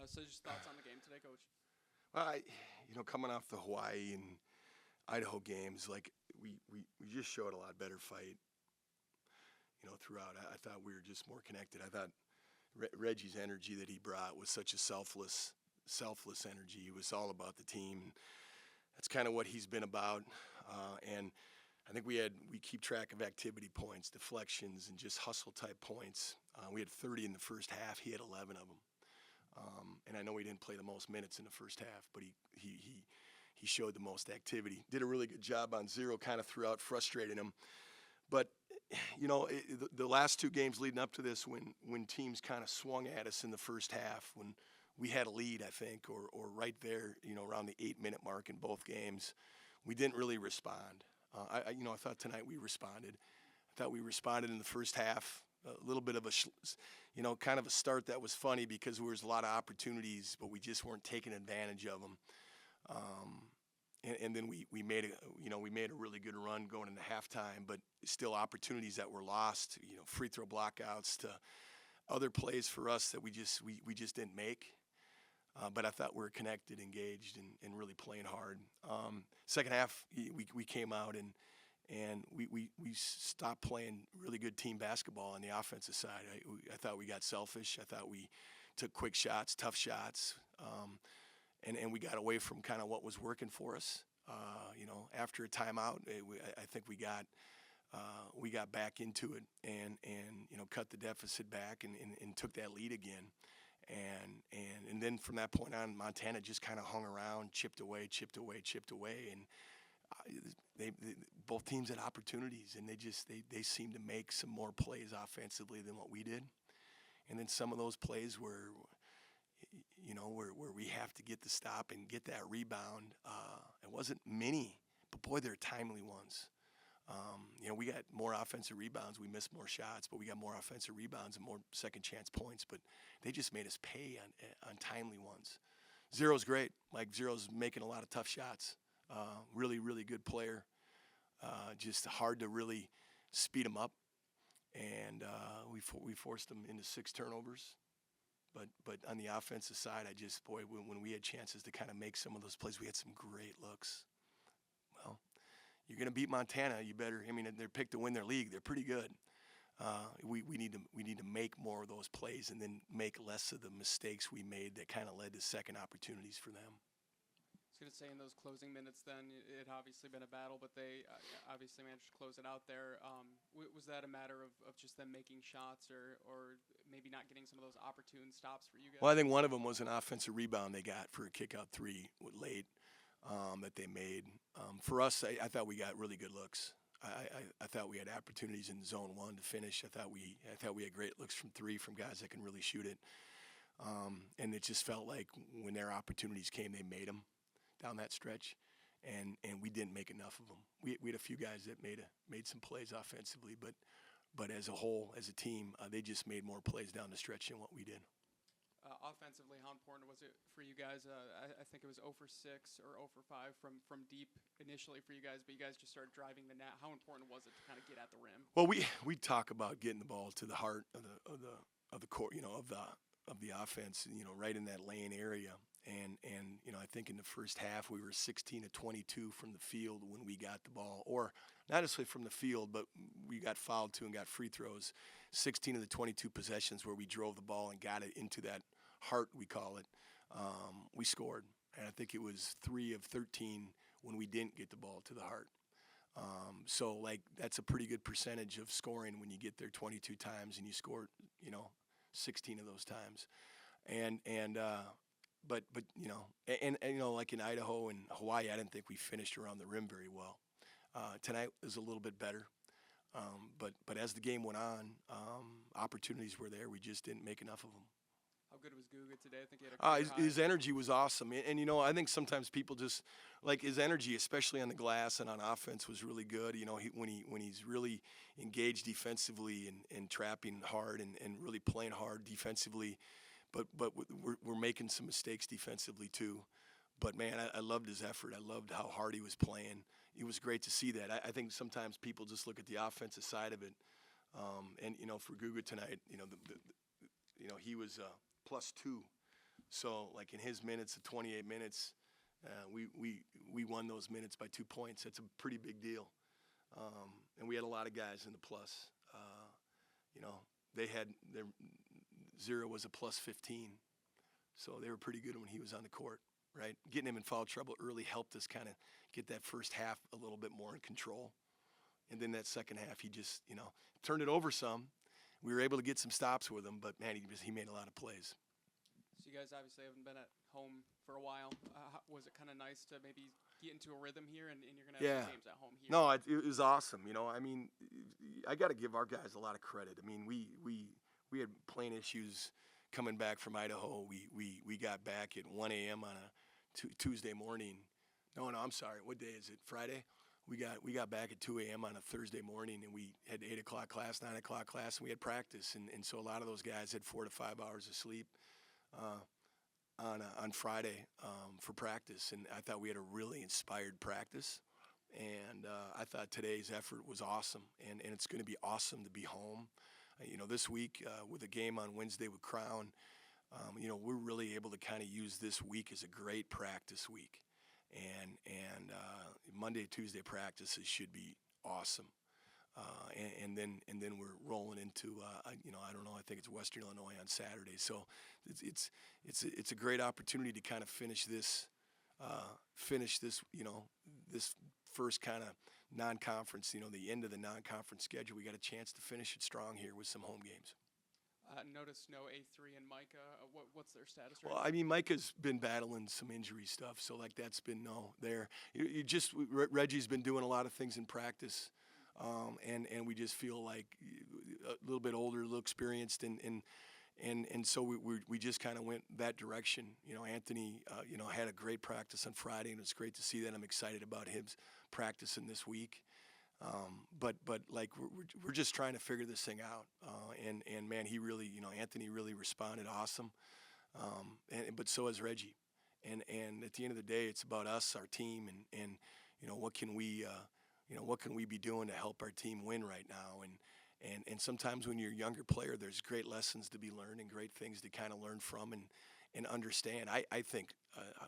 So just thoughts on the game today, Coach? Well, coming off the Hawaii and Idaho games, like we just showed a lot better fight. Throughout, I thought we were just more connected. I thought Reggie's energy that he brought was such a selfless energy. It was all about the team. That's kind of what he's been about. And I think we keep track of activity points, deflections, and just hustle type points. We had 30 in the first half. He had 11 of them. And I know he didn't play the most minutes in the first half, but he showed the most activity. Did a really good job on zero, kind of throughout, frustrating him. But the last two games leading up to this, when teams kind of swung at us in the first half, when we had a lead, I think, or right there, around the 8-minute mark in both games, we didn't really respond. I thought tonight we responded. I thought we responded in the first half. A little bit of a, kind of a start that was funny because there was a lot of opportunities, but we just weren't taking advantage of them. And then we made a really good run going into halftime, but still opportunities that were lost. Free throw blockouts to other plays for us that we just didn't make. But I thought we were connected, engaged, and really playing hard. Second half, we came out and we stopped playing really good team basketball on the offensive side. I thought we got selfish. I thought we took quick shots, tough shots, and we got away from kind of what was working for us. After a timeout, I think we got back into it and cut the deficit back and took that lead again. And then from that point on, Montana just kind of hung around, chipped away, and both teams had opportunities, and they seemed to make some more plays offensively than what we did. And then some of those plays where we have to get the stop and get that rebound. It wasn't many, but boy, they're timely ones. We got more offensive rebounds. We missed more shots, but we got more offensive rebounds and more second chance points. But they just made us pay on timely ones. Zero's great. Like Zero's making a lot of tough shots. Really, really good player. Just hard to really speed him up. And we forced him into 6 turnovers. But on the offensive side, when we had chances to kind of make some of those plays, we had some great looks. Well, you're going to beat Montana. You better. I mean, they're picked to win their league. They're pretty good. We need to make more of those plays and then make less of the mistakes we made that kind of led to second opportunities for them. I was going to say, in those closing minutes then, it had obviously been a battle, but they obviously managed to close it out there. Was that a matter of just them making shots or maybe not getting some of those opportune stops for you guys? Well, I think one of them was an offensive rebound they got for a kick-out 3 late that they made. For us, I thought we got really good looks. I thought we had opportunities in zone 1 to finish. I thought we had great looks from 3 from guys that can really shoot it. And it just felt like when their opportunities came, they made them down that stretch, and we didn't make enough of them. We had a few guys that made some plays offensively, but as a whole, as a team, they just made more plays down the stretch than what we did. Offensively, how important was it for you guys? I think it was 0 for 6 or 0 for 5 from deep initially for you guys, but you guys just started driving the net. How important was it to kind of get at the rim? Well, we talk about getting the ball to the heart of the court, of the offense, right in that lane area. And I think in the first half we were 16 of 22 from the field when we got the ball, or not necessarily from the field, but we got fouled too and got free throws. 16 of the 22 possessions where we drove the ball and got it into that heart, we call it, we scored. And I think it was 3 of 13 when we didn't get the ball to the heart. So that's a pretty good percentage of scoring when you get there 22 times and you score 16 of those times. But like in Idaho and Hawaii, I didn't think we finished around the rim very well. Tonight was a little bit better, but as the game went on, opportunities were there. We just didn't make enough of them. How good was Guga today? I think he had a his energy was awesome, and I think sometimes people just like his energy, especially on the glass and on offense, was really good. When he's really engaged defensively and trapping hard and really playing hard defensively. But we're making some mistakes defensively too. But, man, I loved his effort. I loved how hard he was playing. It was great to see that. I think sometimes people just look at the offensive side of it. And for Guga tonight, he was +2 So like in his minutes of 28 minutes, we won those minutes by 2 points. That's a pretty big deal. And we had a lot of guys in the plus. You know, they had their zero was a plus 15. So they were pretty good when he was on the court, right? Getting him in foul trouble early helped us kind of get that first half a little bit more in control. And then that second half, he just, you know, turned it over some. We were able to get some stops with him, but, man, he made a lot of plays. So you guys obviously haven't been at home for a while. Was it kind of nice to maybe get into a rhythm here, and you're going to have some games at home here? No, it was awesome. You know, I mean, I got to give our guys a lot of credit. I mean, we had plane issues coming back from Idaho. We got back at 1 a.m. on a Tuesday morning. No, I'm sorry. What day is it? Friday? We got back at 2 a.m. on a Thursday morning, and we had 8 o'clock class, 9 o'clock class, and we had practice. And so a lot of those guys had 4 to 5 hours of sleep on Friday for practice. And I thought we had a really inspired practice. And I thought today's effort was awesome, and it's going to be awesome to be home. You know, this week with a game on Wednesday with Crown, you know, we're really able to kind of use this week as a great practice week. And Monday, Tuesday practices should be awesome. And then we're rolling into you know, I don't know, I think it's Western Illinois on Saturday. So it's a great opportunity to kind of finish this you know, this first kind of non-conference, you know, the end of the non-conference schedule. We got a chance to finish it strong here with some home games. Notice no A3 and Micah. What's their status right Well, now? I mean, Micah's been battling some injury stuff, so like that's been there. Reggie's been doing a lot of things in practice, and we just feel like a little bit older, a little experienced, and so we just kind of went that direction. You know, Anthony, you know, had a great practice on Friday, and it's great to see that. I'm excited about his practicing this week. But like we're just trying to figure this thing out, and man, he really, you know, Anthony really responded awesome, but so has Reggie, and at the end of the day, it's about us, our team, and you know, what can we be doing to help our team win right now, and sometimes when you're a younger player, there's great lessons to be learned and great things to kind of learn from and understand. I think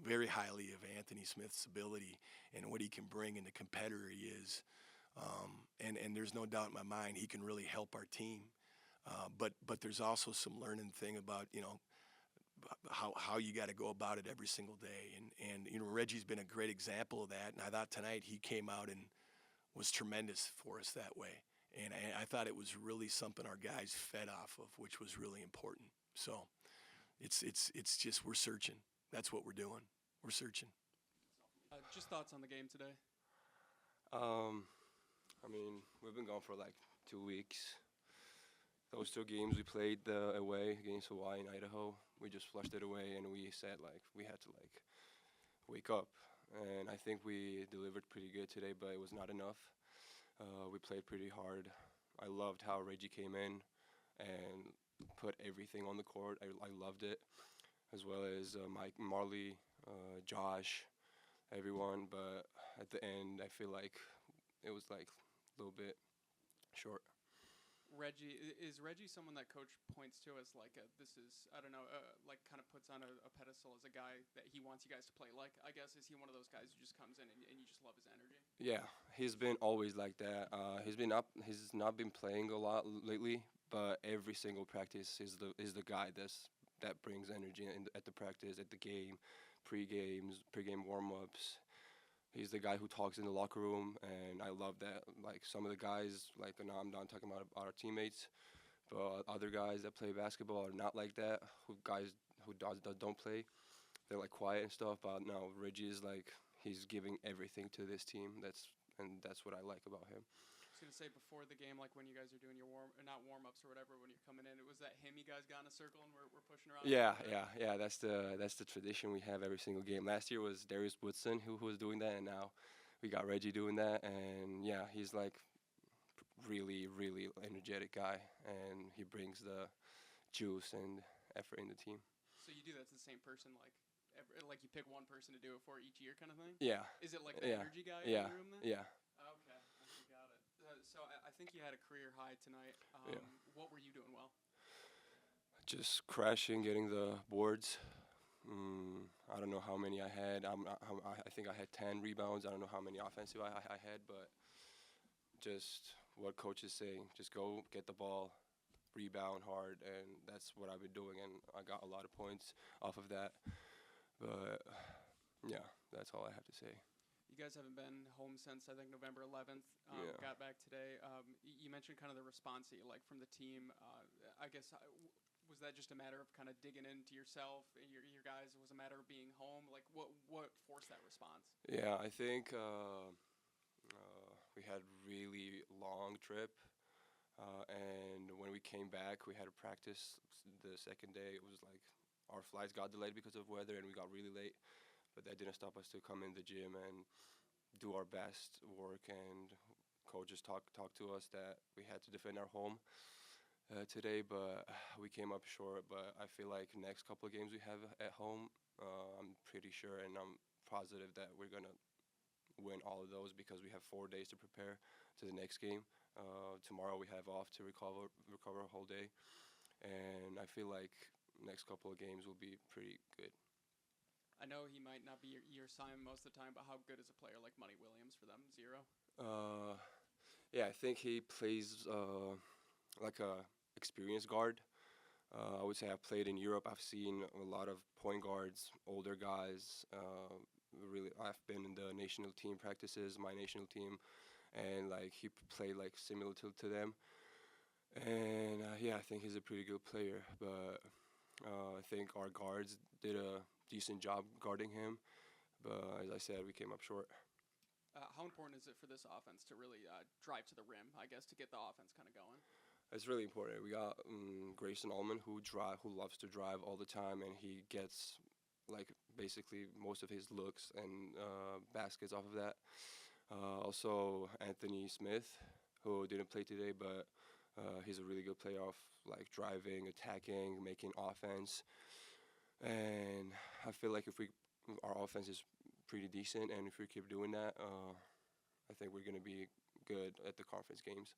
very highly of Anthony Smith's ability and what he can bring and the competitor he is. And there's no doubt in my mind he can really help our team. But there's also some learning thing about, you know, how you got to go about it every single day. And you know, Reggie's been a great example of that. And I thought tonight he came out and was tremendous for us that way. And I thought it was really something our guys fed off of, which was really important. So it's just we're searching. That's what we're doing. We're searching. Just thoughts on the game today. I mean, we've been gone for like 2 weeks. Those 2 games we played away against Hawaii and Idaho, we just flushed it away, and we said like we had to like wake up. And I think we delivered pretty good today, but it was not enough. We played pretty hard. I loved how Reggie came in and put everything on the court. I loved it, as well as Mike, Marley, Josh, everyone. But at the end, I feel like it was like a little bit short. Reggie, is Reggie someone that coach points to as like like kind of puts on a pedestal as a guy that he wants you guys to play like? I guess, is he one of those guys who just comes in and you just love his energy? Yeah, he's been always like that. He's not been playing a lot lately, but every single practice is the guy that brings energy at the practice, at the game, pre-game warm-ups. He's the guy who talks in the locker room, and I love that. Like some of the guys, like now I'm not talking about our teammates, but other guys that play basketball are not like that. Guys who don't play, they're like quiet and stuff. But no, Reggie is like he's giving everything to this team. That's what I like about him. I was gonna say, before the game, like when you guys are doing your not warm-ups or whatever, when you're coming in, was that him you guys got in a circle and we're pushing around? Yeah. That's the tradition we have every single game. Last year was Darius Woodson who was doing that, and now we got Reggie doing that. And yeah, he's like really, really energetic guy, and he brings the juice and effort in the team. So you do that to the same person, like you pick one person to do it for each year, kind of thing? Yeah. Is it like the energy guy in the room then? Yeah. Okay, got it. So I think you had a career high tonight. What were you doing well? Just crashing, getting the boards, I don't know how many I had. I think I had 10 rebounds. I don't know how many offensive I had, but just what coach is saying. Just go get the ball, rebound hard, and that's what I've been doing. And I got a lot of points off of that. But yeah, that's all I have to say. You guys haven't been home since I think November 11th. Yeah. Got back today. You mentioned kind of the response that you like from the team. I guess was that just a matter of kind of digging into yourself, your guys? It was a matter of being home. Like what forced that response? Yeah, I think we had really long trip, and when we came back, we had to practice the second day. It was like our flights got delayed because of weather, and we got really late. But that didn't stop us to come in the gym and do our best work. And coaches talked to us that we had to defend our home today, but we came up short. But I feel like next couple of games we have at home, I'm pretty sure, and I'm positive that we're gonna win all of those because we have 4 days to prepare to the next game. Tomorrow we have off to recover a whole day, and I feel like next couple of games will be pretty good. I know he might not be your Simon most of the time, but how good is a player like Money Williams for them? Zero. Uh, yeah, I think he plays like a experienced guard. I would say I've played in Europe. I've seen a lot of point guards, older guys. Really, I've been in the national team practices, my national team, and like he played like similar to them. And yeah, I think he's a pretty good player. But I think our guards did a decent job guarding him. But as I said, we came up short. How important is it for this offense to really drive to the rim? I guess to get the offense kind of going. It's really important. We got Grayson Allman who loves to drive all the time, and he gets like basically most of his looks and baskets off of that. Also Anthony Smith, who didn't play today, but he's a really good player off like driving, attacking, making offense. And I feel like if our offense is pretty decent, and if we keep doing that, I think we're gonna be good at the conference games.